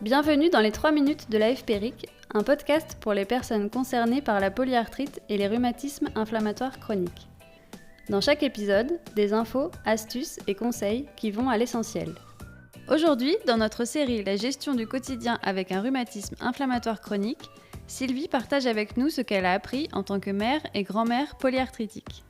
Bienvenue dans les 3 minutes de l'AFPRIC, un podcast pour les personnes concernées par la polyarthrite et les rhumatismes inflammatoires chroniques. Dans chaque épisode, des infos, astuces et conseils qui vont à l'essentiel. Aujourd'hui, dans notre série La gestion du quotidien avec un rhumatisme inflammatoire chronique, Sylvie partage avec nous ce qu'elle a appris en tant que mère et grand-mère polyarthritique.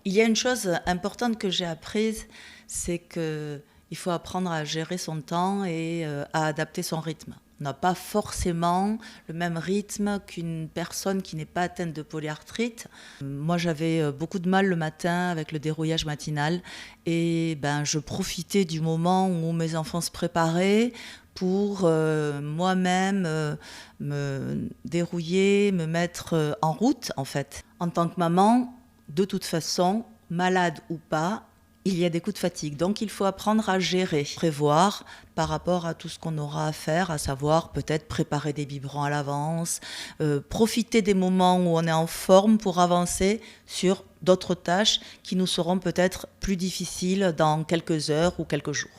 Il y a une chose importante que j'ai apprise, c'est qu'il faut apprendre à gérer son temps et à adapter son rythme. On n'a pas forcément le même rythme qu'une personne qui n'est pas atteinte de polyarthrite. Moi, j'avais beaucoup de mal le matin avec le dérouillage matinal et je profitais du moment où mes enfants se préparaient pour moi-même me dérouiller, me mettre en route en fait. En tant que maman, de toute façon, malade ou pas, il y a des coups de fatigue. Donc, il faut apprendre à gérer, prévoir par rapport à tout ce qu'on aura à faire, à savoir peut-être préparer des biberons à l'avance, profiter des moments où on est en forme pour avancer sur d'autres tâches qui nous seront peut-être plus difficiles dans quelques heures ou quelques jours.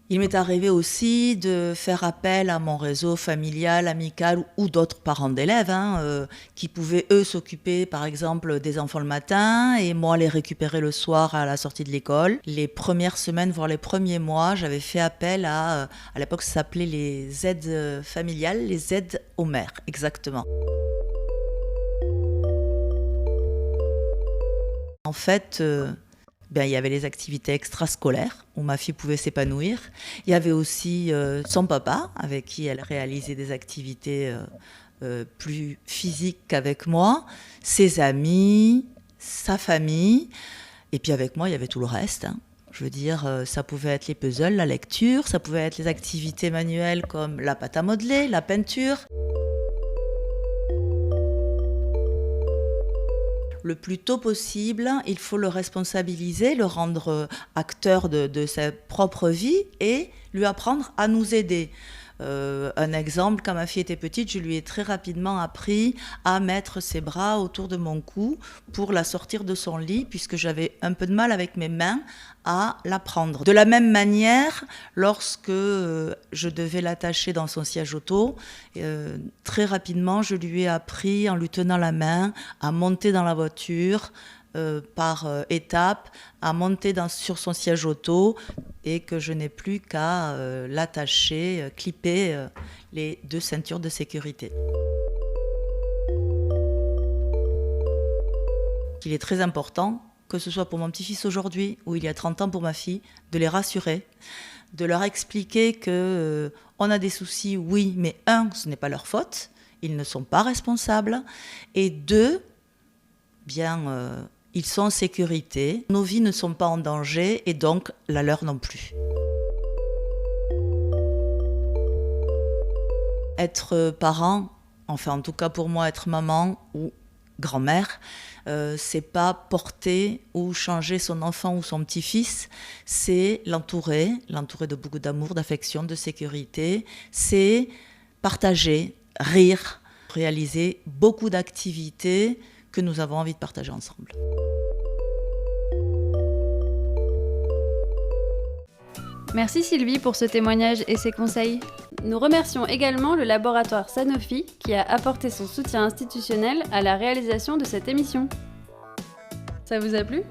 Il m'est arrivé aussi de faire appel à mon réseau familial, amical ou d'autres parents d'élèves qui pouvaient, eux, s'occuper, par exemple, des enfants le matin et moi les récupérer le soir à la sortie de l'école. Les premières semaines, voire les premiers mois, j'avais fait appel à l'époque, ça s'appelait les aides familiales, les aides aux mères, exactement. En fait, il y avait les activités extrascolaires où ma fille pouvait s'épanouir. Il y avait aussi son papa avec qui elle réalisait des activités plus physiques qu'avec moi, ses amis, sa famille. Et puis avec moi, il y avait tout le reste. Je veux dire, ça pouvait être les puzzles, la lecture, ça pouvait être les activités manuelles comme la pâte à modeler, la peinture. Le plus tôt possible, il faut le responsabiliser, le rendre acteur de sa propre vie et lui apprendre à nous aider. Un exemple, quand ma fille était petite, je lui ai très rapidement appris à mettre ses bras autour de mon cou pour la sortir de son lit, puisque j'avais un peu de mal avec mes mains à la prendre. De la même manière, lorsque je devais l'attacher dans son siège auto, très rapidement, je lui ai appris, en lui tenant la main, à monter dans la voiture, par étapes, à monter sur son siège auto et que je n'ai plus qu'à l'attacher, clipper les 2 ceintures de sécurité. Il est très important, que ce soit pour mon petit-fils aujourd'hui ou il y a 30 ans pour ma fille, de les rassurer, de leur expliquer qu'on a des soucis, oui, mais 1, ce n'est pas leur faute, ils ne sont pas responsables, et 2, ils sont en sécurité, nos vies ne sont pas en danger et donc la leur non plus. Être parent, enfin en tout cas pour moi être maman ou grand-mère, c'est pas porter ou changer son enfant ou son petit-fils, c'est l'entourer de beaucoup d'amour, d'affection, de sécurité, c'est partager, rire, réaliser beaucoup d'activités que nous avons envie de partager ensemble. Merci Sylvie pour ce témoignage et ces conseils. Nous remercions également le laboratoire Sanofi qui a apporté son soutien institutionnel à la réalisation de cette émission. Ça vous a plu ?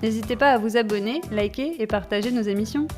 N'hésitez pas à vous abonner, liker et partager nos émissions.